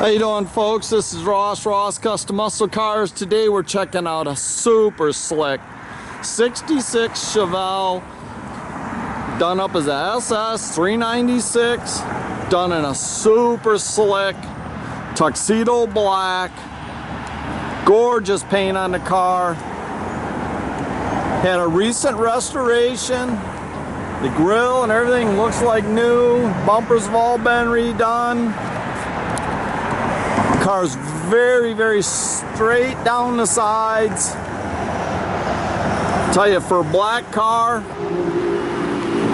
How you doing, folks? This is Ross Custom Muscle Cars. Today we're checking out a super slick 66 Chevelle, done up as a SS 396, done in a super slick Tuxedo Black. Gorgeous paint on the car. Had a recent restoration. The grill and everything looks like new. Bumpers have all been redone. Car's very straight down the sides. Tell you, for a black car,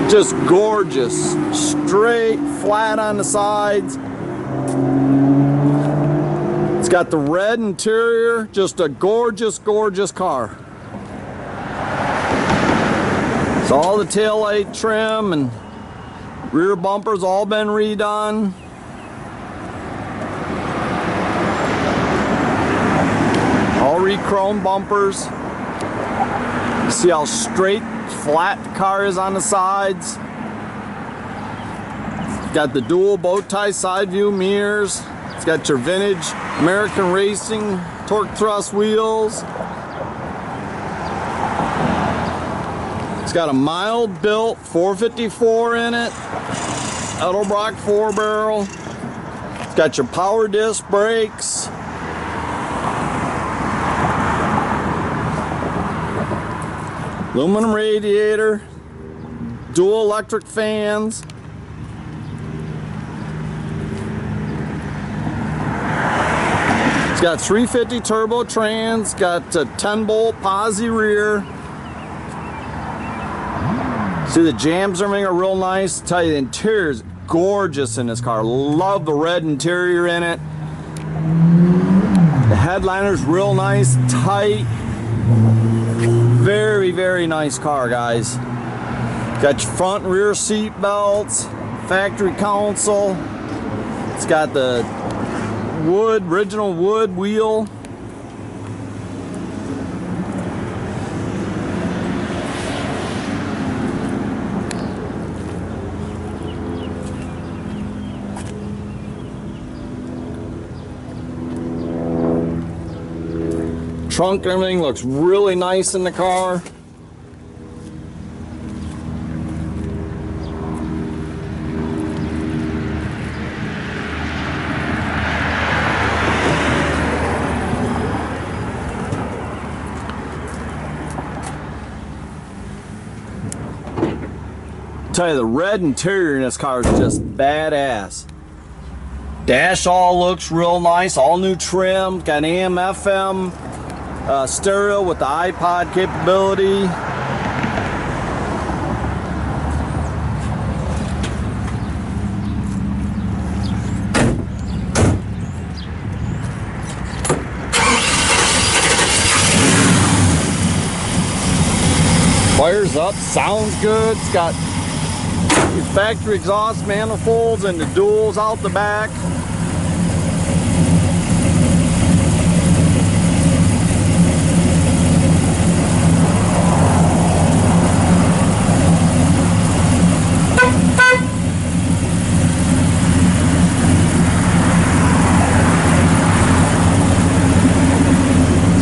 just gorgeous. Straight, flat on the sides. It's got the red interior, just a gorgeous car. So all the taillight trim and rear bumpers all been redone. All re-chrome bumpers. You see how straight, flat the car is on the sides. Got the dual bow tie side view mirrors. It's got your vintage American Racing torque thrust wheels. It's got a mild built 454 in it. Edelbrock 4-barrel. It's got your power disc brakes. Aluminum radiator, dual electric fans. It's got 350 turbo trans, got a 10-bolt posi rear. See, the jams and everything are real nice. Tell you, the interior is gorgeous in this car. Love the red interior in it. The headliner's real nice, tight. Very nice car, guys. Got your front and rear seat belts, factory console. It's got the original wood wheel. Trunk and everything looks really nice in the car. Tell you, the red interior in this car is just badass. Dash all looks real nice, all new trim, got AM, FM. Stereo with the IPOD capability. Fires up, sounds good. It's got your factory exhaust manifolds and the duals out the back.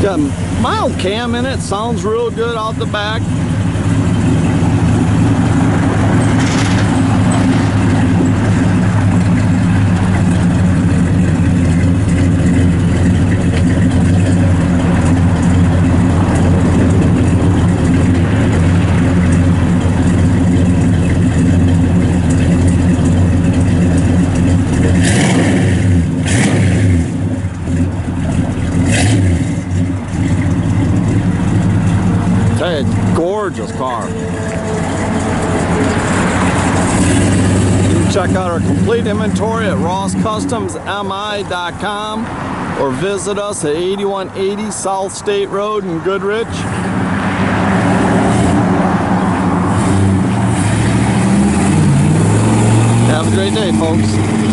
Got a mild cam in it, sounds real good out the back. Gorgeous car. You can check out our complete inventory at rosscustomsmi.com or visit us at 8180 South State Road in Goodrich. Have a great day, folks.